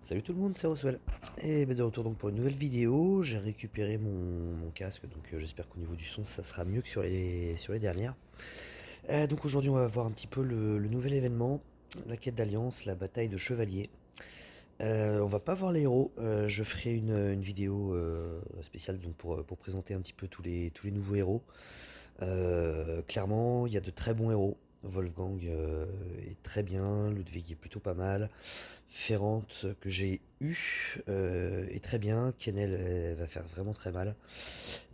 Salut tout le monde, c'est Roswell. Et ben de retour donc pour une nouvelle vidéo. J'ai récupéré mon casque, donc j'espère qu'au niveau du son ça sera mieux que sur les dernières. Donc aujourd'hui on va voir un petit peu le nouvel événement, la quête d'alliance, la bataille de chevaliers. On va pas voir les héros, je ferai une vidéo spéciale donc pour présenter un petit peu tous les nouveaux héros. Clairement, il y a de très bons héros. Wolfgang est très bien, Ludwig est plutôt pas mal. Ferrante que j'ai eu est très bien. Kennel elle va faire vraiment très mal.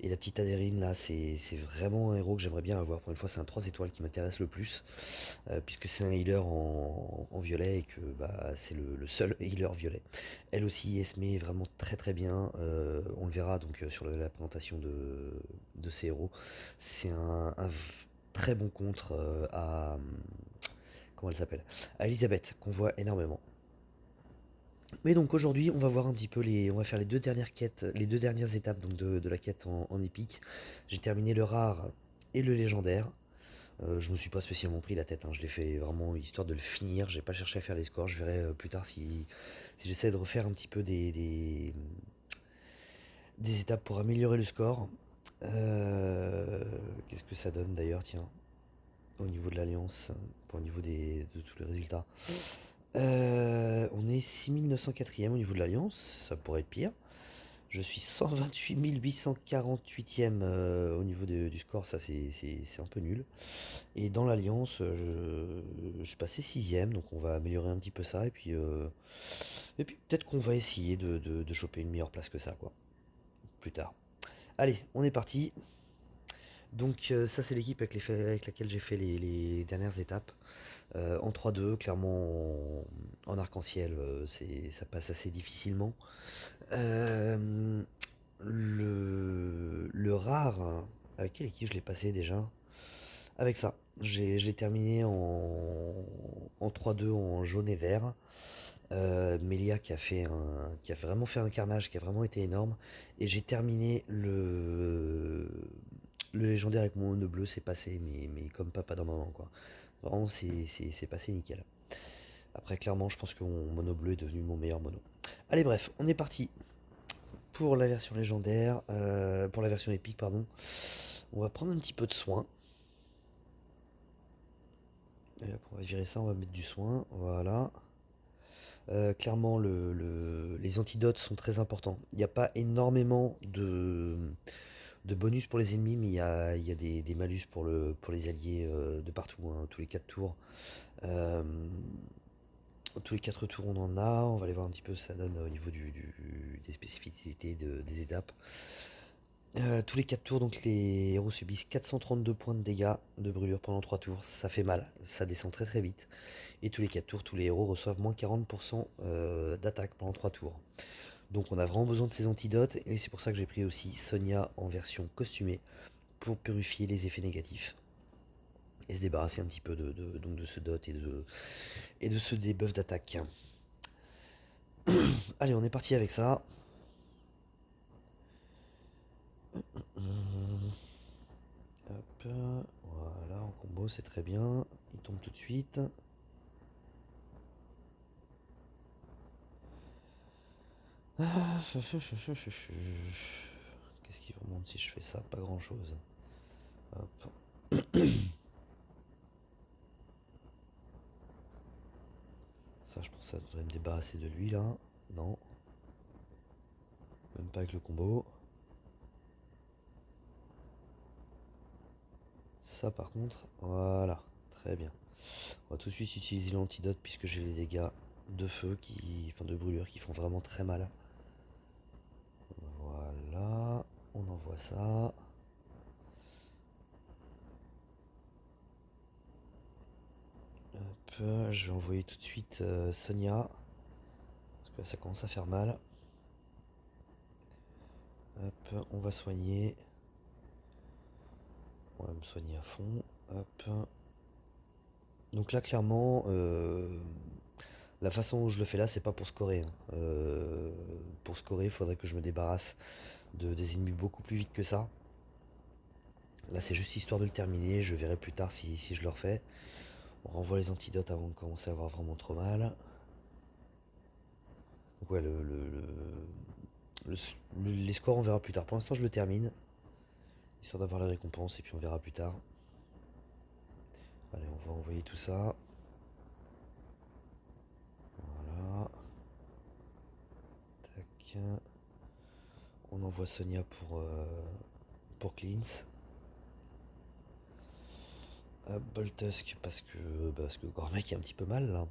Et la petite Adérine là, c'est vraiment un héros que j'aimerais bien avoir. Pour une fois, c'est un 3 étoiles qui m'intéresse le plus. Puisque c'est un healer en violet et que bah, c'est le seul healer violet. Elle aussi, Esme est vraiment très très bien. On le verra donc sur la présentation de ces héros. C'est un très bon contre à. Comment elle s'appelle? À Elisabeth, qu'on voit énormément. Mais donc aujourd'hui, on va voir un petit peu on va faire les deux dernières quêtes, les deux dernières étapes donc de la quête en épique. J'ai terminé le rare et le légendaire. Je me suis pas spécialement pris la tête, hein. Je l'ai fait vraiment histoire de le finir. J'ai pas cherché à faire les scores. Je verrai plus tard si j'essaie de refaire un petit peu des étapes pour améliorer le score. Qu'est-ce que ça donne d'ailleurs, tiens, au niveau de l'alliance, enfin, au niveau de tous les résultats. On est 6904ème au niveau de l'Alliance, ça pourrait être pire. Je suis 128 848ème au niveau du score, ça c'est un peu nul. Et dans l'Alliance, je suis passé 6ème, donc on va améliorer un petit peu ça. Et puis peut-être qu'on va essayer de choper une meilleure place que ça, quoi, plus tard. Allez, on est parti. Donc ça c'est l'équipe avec laquelle j'ai fait les dernières étapes. En 3-2, clairement en arc-en-ciel, ça passe assez difficilement. Euh, le rare, avec quelle équipe je l'ai passé déjà? Avec ça. Je l'ai terminé en 3-2 en jaune et vert. Melia qui a vraiment fait un carnage, qui a vraiment été énorme. Et j'ai terminé le légendaire avec mon mono bleu, c'est passé, mais comme papa dans maman, quoi. Vraiment, c'est passé nickel. Après, clairement, je pense que mon mono bleu est devenu mon meilleur mono. Allez, bref, on est parti pour la version légendaire, pour la version épique, pardon. On va prendre un petit peu de soin. Et hop, on va virer ça, on va mettre du soin, voilà. Clairement, les antidotes sont très importants. Il n'y a pas énormément de bonus pour les ennemis, mais il y a des malus pour les alliés de partout, hein, tous les 4 tours. Euh, Tous les 4 tours on en a, on va aller voir un petit peu ce que ça donne au niveau des spécificités des étapes. Tous les 4 tours, donc les héros subissent 432 points de dégâts de brûlure pendant 3 tours, ça fait mal, ça descend très très vite. Et tous les 4 tours, tous les héros reçoivent moins 40% d'attaque pendant 3 tours. Donc on a vraiment besoin de ces antidotes, et c'est pour ça que j'ai pris aussi Sonia en version costumée, pour purifier les effets négatifs. Et se débarrasser un petit peu donc de ce dot et de ce debuff d'attaque. Allez, on est parti avec ça. Hop, voilà, en combo, c'est très bien. Il tombe tout de suite. Qu'est-ce qui remonte si je fais ça? Pas grand-chose. Hop. Ça, je pense que ça devrait me débarrasser de lui, là. Non, même pas avec le combo. Ça, par contre, voilà. Très bien. On va tout de suite utiliser l'antidote puisque j'ai les dégâts de feu enfin de brûlure qui font vraiment très mal. Voilà, on envoie ça. Hop, je vais envoyer tout de suite Sonia, parce que là, ça commence à faire mal. Hop, on va soigner. On va me soigner à fond. Hop. Donc là, clairement, la façon dont je le fais là, c'est pas pour scorer, hein. Pour scorer, il faudrait que je me débarrasse des ennemis beaucoup plus vite que ça. Là, c'est juste histoire de le terminer. Je verrai plus tard si je le refais. On renvoie les antidotes avant de commencer à avoir vraiment trop mal. Donc ouais, le- les scores on verra plus tard. Pour l'instant je le termine, histoire d'avoir la récompense et puis on verra plus tard. Allez, on va envoyer tout ça. Voilà. Tac. On envoie Sonia pour Cleans. Boltusk parce que Gormek est un petit peu mal là.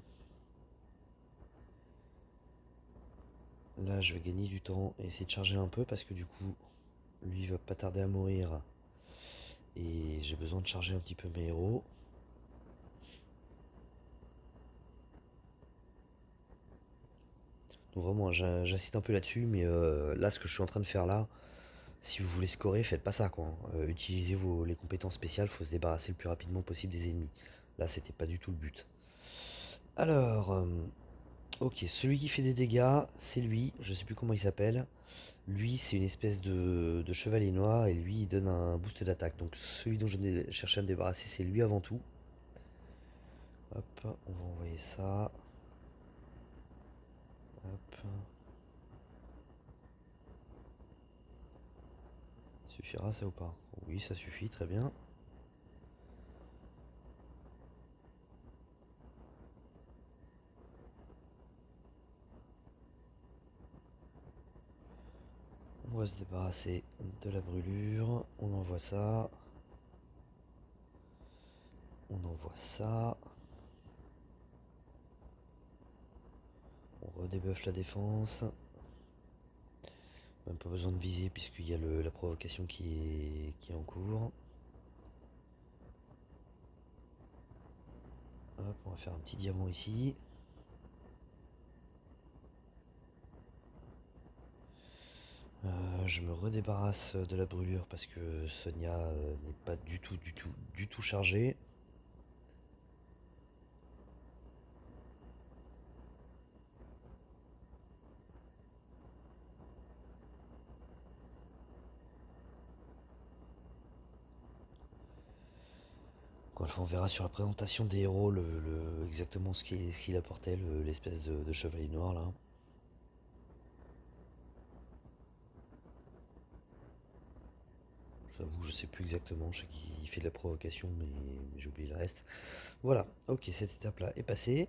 Là je vais gagner du temps et essayer de charger un peu parce que du coup lui il va pas tarder à mourir. Et j'ai besoin de charger un petit peu mes héros. Donc vraiment j'insiste un peu là-dessus, mais là ce que je suis en train de faire là, si vous voulez scorer, faites pas ça quoi. Utilisez les compétences spéciales, faut se débarrasser le plus rapidement possible des ennemis. Là c'était pas du tout le but. Alors, ok, celui qui fait des dégâts, c'est lui, je sais plus comment il s'appelle. Lui, c'est une espèce de chevalier noir et lui, il donne un boost d'attaque. Donc celui dont je cherchais à me débarrasser, c'est lui avant tout. Hop, on va envoyer ça. Hop. Suffira ça ou pas? Oui, ça suffit, très bien. On va se débarrasser de la brûlure. On envoie ça. On envoie ça. On redébuffe la défense. Même pas besoin de viser puisqu'il y a la provocation qui est en cours. Hop, on va faire un petit diamant ici. Je me redébarrasse de la brûlure parce que Sonia n'est pas du tout chargée. Encore une fois, on verra sur la présentation des héros exactement ce qu'il apportait, l'espèce de chevalier noir là. J'avoue, je sais plus exactement, je sais qu'il fait de la provocation, mais j'ai oublié le reste. Voilà, ok, cette étape-là est passée.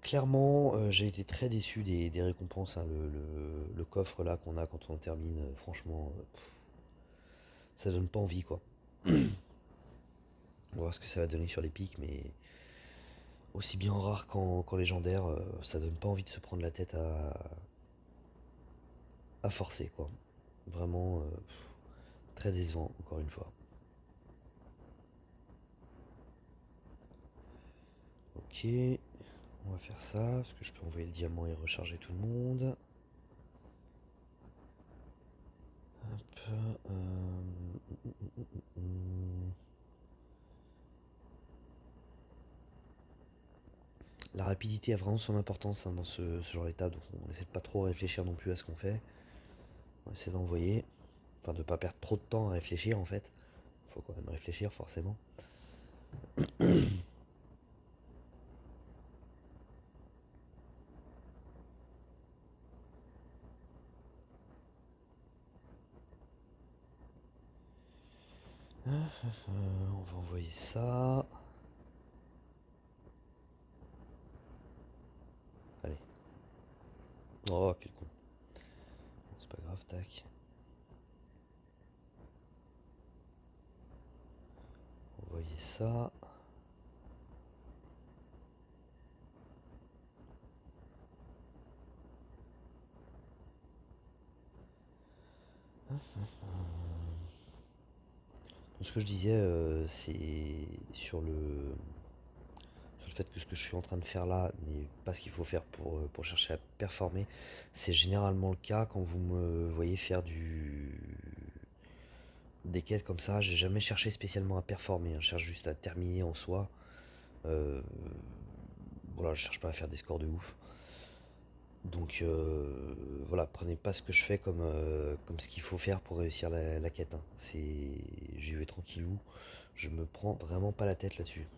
Clairement, j'ai été très déçu des récompenses, hein, le coffre là qu'on a quand on termine, franchement, ça donne pas envie quoi. On va voir ce que ça va donner sur les pics, mais aussi bien en rare qu'en légendaire, ça donne pas envie de se prendre la tête à forcer quoi. Vraiment très décevant, encore une fois. Ok, on va faire ça, parce que je peux envoyer le diamant et recharger tout le monde. Hop, La rapidité a vraiment son importance, hein, dans ce genre d'état, donc on essaie de pas trop réfléchir non plus à ce qu'on fait. On essaie d'envoyer, enfin de pas perdre trop de temps à réfléchir en fait. Faut quand même réfléchir forcément. On va envoyer ça. Allez. Oh, quel con. Bon, c'est pas grave, tac. Envoyer ça. Donc, ce que je disais, c'est sur le fait que ce que je suis en train de faire là n'est pas ce qu'il faut faire pour chercher à performer. C'est généralement le cas quand vous me voyez faire des quêtes comme ça. J'ai jamais cherché spécialement à performer, hein. Je cherche juste à terminer en soi. Euh, voilà, je cherche pas à faire des scores de ouf. Donc voilà, prenez pas ce que je fais comme ce qu'il faut faire pour réussir la quête, hein. J'y vais tranquillou. Je me prends vraiment pas la tête là-dessus.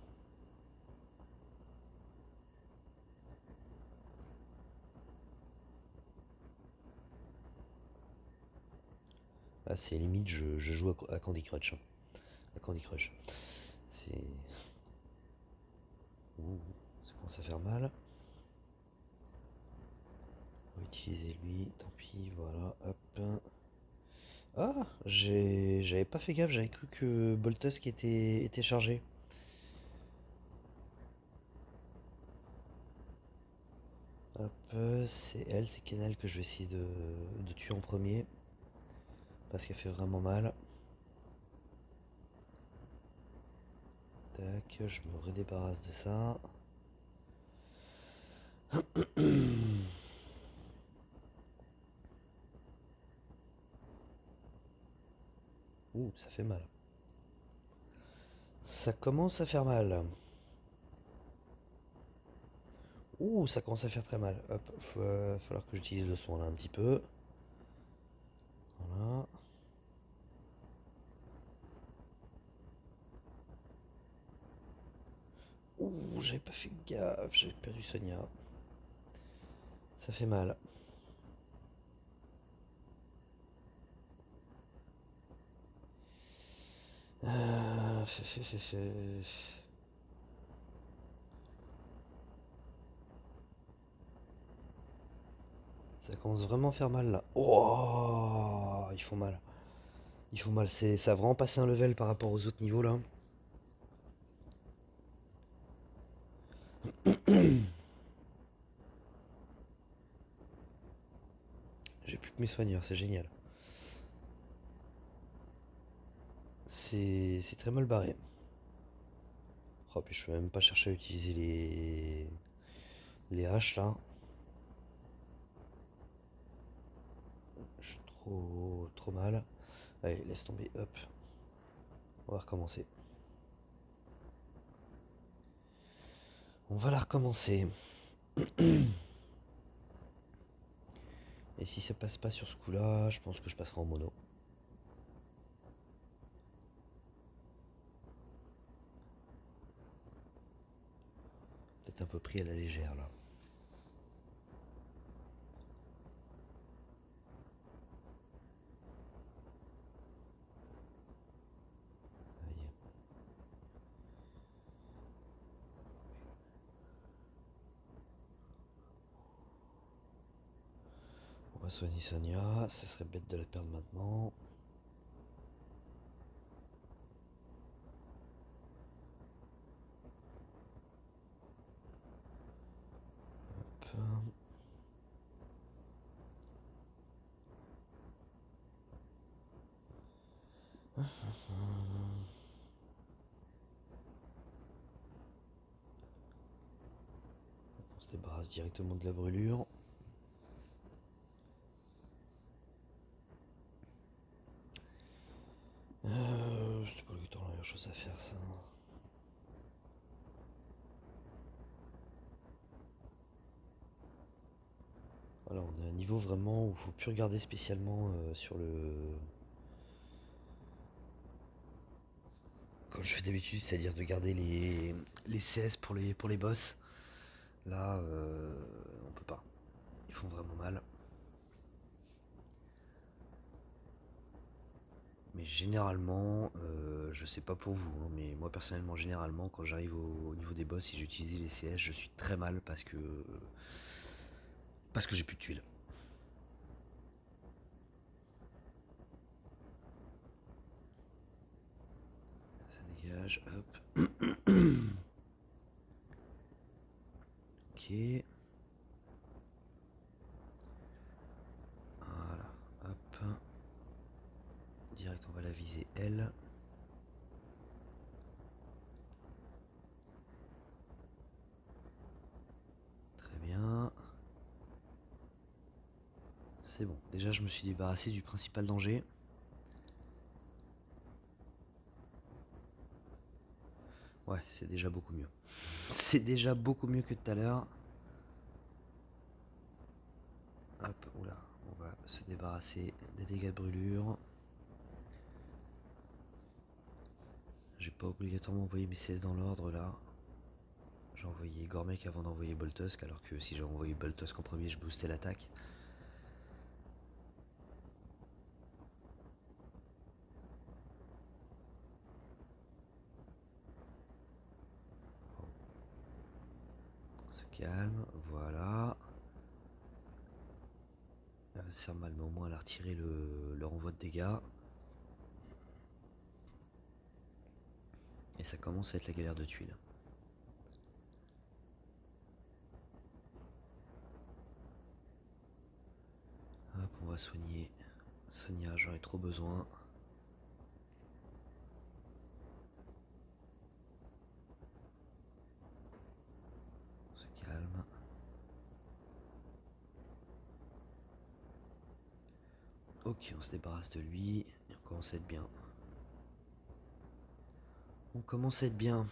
Là, c'est limite, je joue à Candy Crush, hein. À Candy Crush. C'est... Ouh, ça commence à faire mal. On va utiliser lui, tant pis, voilà, hop. Ah, j'avais pas fait gaffe, j'avais cru que Boltusk était chargé. Hop, c'est Kenel que je vais essayer de tuer en premier. Parce qu'elle fait vraiment mal. Tac, je me redébarrasse de ça. Ouh, ça fait mal. Ça commence à faire mal. Ouh, ça commence à faire très mal. Hop, va falloir que j'utilise le soin là un petit peu. Voilà. Ouh, j'avais pas fait gaffe, j'ai perdu Sonia. Ça fait mal. Euh, fait, fait, fait, fait. Ça commence vraiment à faire mal là. Oh, ils font mal. Ils font mal. Ça a vraiment passé un level par rapport aux autres niveaux là. J'ai plus que mes soigneurs, c'est génial. C'est très mal barré. Oh, puis je peux même pas chercher à utiliser les haches là. Je suis trop mal. Allez, laisse tomber, hop. On va recommencer. On va la recommencer. Et si ça passe pas sur ce coup là, je pense que je passerai en mono. Peut-être un peu pris à la légère là. Aïe. On va soigner Sonia, ça serait bête de la perdre maintenant. Hop. On se débarrasse directement de la brûlure. C'était pas le temps, la meilleure chose à faire ça. Voilà, on est à un niveau vraiment où il faut plus regarder spécialement sur le... Comme je fais d'habitude, c'est-à-dire de garder les CS pour les boss. Là, on peut pas. Ils font vraiment mal. Mais généralement, je sais pas pour vous, hein, mais moi personnellement, généralement, quand j'arrive au niveau des boss, si j'utilise les CS, je suis très mal parce que j'ai plus de tuiles. Ça dégage, hop. Ok. Voilà, hop. Direct, on va la viser elle. Très bien. C'est bon. Déjà, je me suis débarrassé du principal danger. Ouais, c'est déjà beaucoup mieux. C'est déjà beaucoup mieux que tout à l'heure. Hop, oula, on va se débarrasser des dégâts de brûlure. J'ai pas obligatoirement envoyé mes CS dans l'ordre là. J'ai envoyé Gormek avant d'envoyer Boltusk, alors que si j'avais envoyé Boltusk en premier, je boostais l'attaque. calme, voilà. Elle va se faire mal, mais au moins elle a retiré le renvoi de dégâts. Et ça commence à être la galère de tuiles. Hop, on va soigner. Sonia, j'en ai trop besoin. On se calme. Ok, on se débarrasse de lui. Et on commence à être bien. On commence à être bien.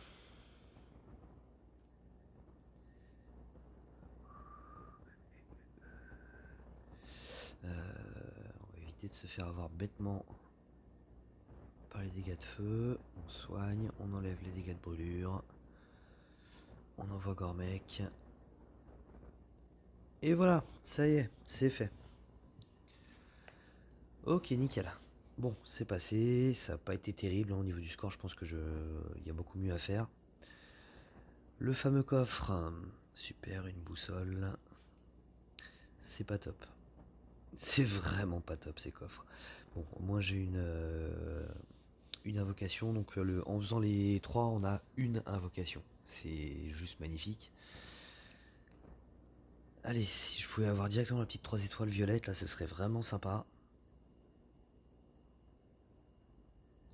On va éviter de se faire avoir bêtement par les dégâts de feu. On soigne, on enlève les dégâts de brûlure. On envoie Gormek. Et voilà, ça y est, c'est fait. Ok, nickel. Bon, c'est passé, ça n'a pas été terrible, hein, au niveau du score, je pense que il y a beaucoup mieux à faire. Le fameux coffre, super, une boussole. C'est pas top. C'est vraiment pas top ces coffres. Bon, au moins j'ai une invocation, donc en faisant les 3, on a une invocation. C'est juste magnifique. Allez, si je pouvais avoir directement la petite 3 étoiles violette, là ce serait vraiment sympa.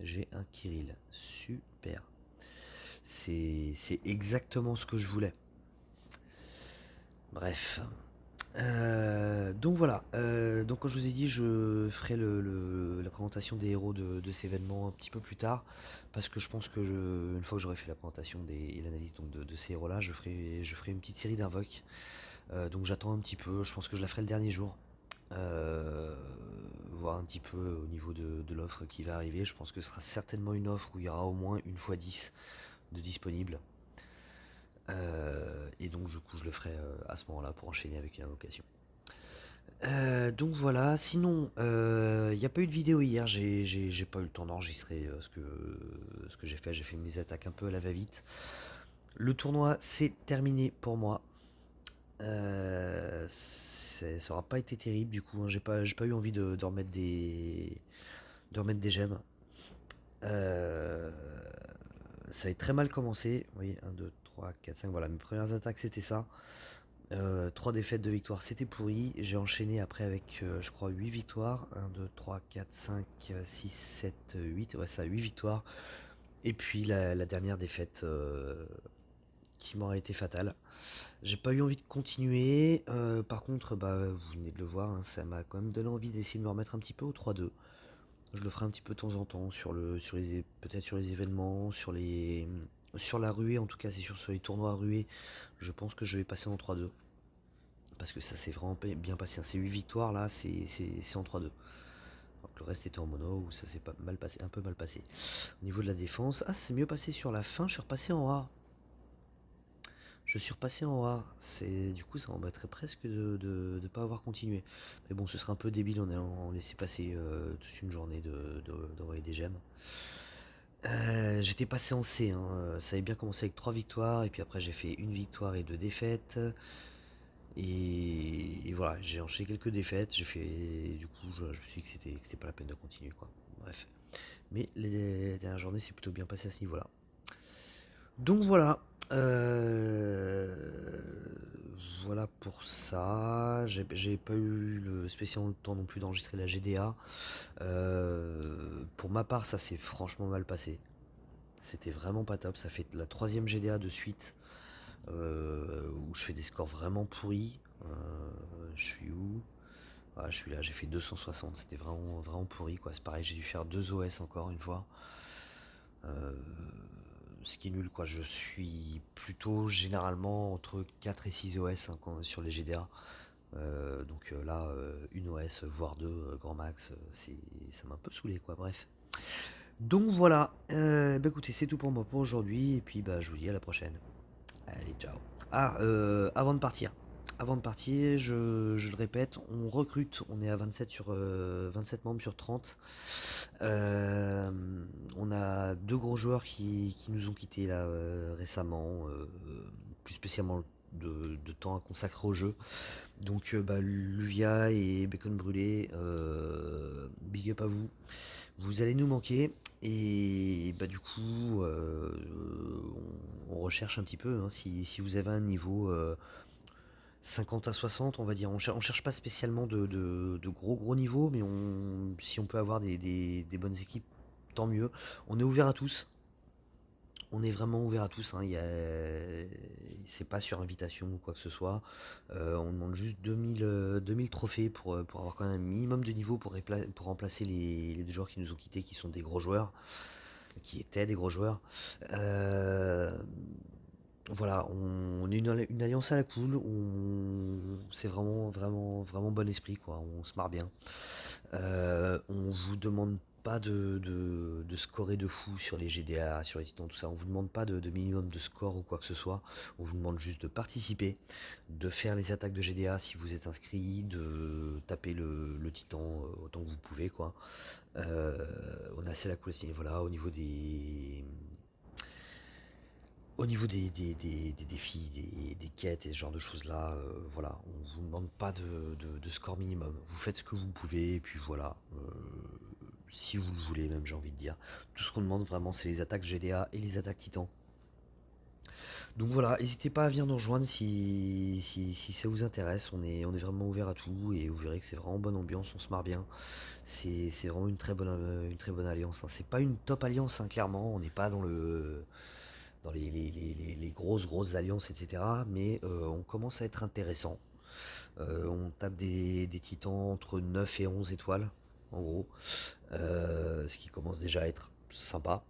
J'ai un Kirill, super. C'est exactement ce que je voulais. Bref. Donc voilà, donc comme je vous ai dit, je ferai la présentation des héros de cet événement un petit peu plus tard, parce que je pense que une fois que j'aurai fait la présentation et l'analyse donc de ces héros là, je ferai une petite série d'invoques. Donc j'attends un petit peu, je pense que je la ferai le dernier jour. Euh, Voir un petit peu au niveau de l'offre qui va arriver. Je pense que ce sera certainement une offre où il y aura au moins une fois 10 de disponibles. Et donc du coup je le ferai à ce moment-là pour enchaîner avec une invocation. Donc voilà, sinon il n'y a pas eu de vidéo hier, j'ai pas eu le temps d'enregistrer ce que j'ai fait mes attaques un peu à la va-vite. Le tournoi c'est terminé pour moi. Ça aura pas été terrible du coup, hein, j'ai pas eu envie de remettre des gemmes. Euh, Ça a très mal commencé, vous voyez, 1, 2, 3, 4, 5, voilà, mes premières attaques c'était ça. 3 défaites, 2 victoires, c'était pourri. J'ai enchaîné après avec, je crois, 8 victoires. 1, 2, 3, 4, 5, 6, 7, 8. Ouais, ça, 8 victoires. Et puis la dernière défaite qui m'aurait été fatale. J'ai pas eu envie de continuer. Par contre, bah, vous venez de le voir, hein, ça m'a quand même donné envie d'essayer de me remettre un petit peu au 3-2. Je le ferai un petit peu de temps en temps, peut-être sur les événements, sur la ruée, en tout cas, c'est sûr, sur les tournois à ruée. Je pense que je vais passer en 3-2. Parce que ça s'est vraiment bien passé. Ces 8 victoires là, c'est en 3-2. Alors que le reste était en mono, où ça s'est pas mal passé, un peu mal passé. Au niveau de la défense, c'est mieux passé sur la fin, je suis repassé en A. Je suis repassé en A. Du coup, ça m'embêterait presque de ne pas avoir continué. Mais bon, ce serait un peu débile en allant laisser passer toute une journée d'envoyer des gemmes. J'étais passé en C, hein. Ça avait bien commencé avec 3 victoires, et puis après j'ai fait une victoire et 2 défaites. Et voilà, j'ai enchaîné quelques défaites, j'ai fait. Du coup, je me suis dit que c'était pas la peine de continuer, quoi. Bref. Mais les dernières journées, c'est plutôt bien passé à ce niveau-là. Donc voilà. Euh, Voilà pour ça. J'ai pas eu spécialement le temps non plus d'enregistrer la GDA. Pour ma part, ça s'est franchement mal passé. C'était vraiment pas top. Ça fait la troisième GDA de suite où je fais des scores vraiment pourris. Je suis où? Ah, je suis là, j'ai fait 260, c'était vraiment, vraiment pourri quoi. C'est pareil, j'ai dû faire 2 OS encore une fois. Euh, Ce qui est nul quoi. Je suis plutôt généralement entre 4 et 6 OS hein, sur les GDA. Là, une OS, voire deux, grand max, ça m'a un peu saoulé quoi. Bref. Donc voilà, bah écoutez, c'est tout pour moi pour aujourd'hui. Et puis bah je vous dis à la prochaine. Allez, ciao. Avant de partir, je le répète, on recrute, on est à 27 27 membres sur 30. Euh, on a deux gros joueurs qui nous ont quittés là récemment, plus spécialement de temps à consacrer au jeu. Donc bah, Luvia et Bacon Brûlé, big up à vous. Vous allez nous manquer. Et bah du coup, on recherche un petit peu, hein, si vous avez un niveau 50 à 60, on va dire. On cherche pas spécialement de gros niveaux, mais si on peut avoir des bonnes équipes, tant mieux. On est ouvert à tous. On est vraiment ouvert à tous, hein. C'est pas sur invitation ou quoi que ce soit. On demande juste 2000 trophées pour avoir quand même un minimum de niveau pour remplacer les deux joueurs qui nous ont quittés, qui sont des gros joueurs, qui étaient des gros joueurs. Euh, voilà, on est une alliance à la cool. C'est vraiment bon esprit, quoi. On se marre bien. On vous demande pas de scorer de fou sur les GDA, sur les titans, tout ça. On vous demande pas de minimum de score ou quoi que ce soit. On vous demande juste de participer, de faire les attaques de GDA si vous êtes inscrit, de taper le titan autant que vous pouvez, quoi. On a assez la cool. Voilà, au niveau des défis, des quêtes et ce genre de choses-là, voilà, on vous demande pas de score minimum. Vous faites ce que vous pouvez, et puis voilà. Si vous le voulez, même, j'ai envie de dire. Tout ce qu'on demande vraiment, c'est les attaques GDA et les attaques Titan. Donc voilà, n'hésitez pas à venir nous rejoindre si ça vous intéresse. On est vraiment ouvert à tout et vous verrez que c'est vraiment bonne ambiance, on se marre bien. C'est vraiment une très bonne alliance, hein. C'est pas une top alliance, hein, clairement. On n'est pas dans les grosses alliances, etc. Mais on commence à être intéressant. On tape des titans entre 9 et 11 étoiles, en gros. Ce qui commence déjà à être sympa.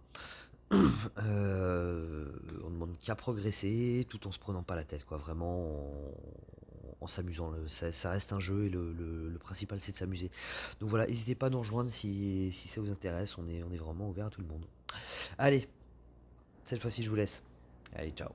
On demande qu'à progresser tout en se prenant pas la tête, quoi. Vraiment en s'amusant. Ça reste un jeu et le principal c'est de s'amuser. Donc voilà, n'hésitez pas à nous rejoindre si ça vous intéresse. On est vraiment ouvert à tout le monde. Allez, cette fois-ci je vous laisse. Allez, ciao.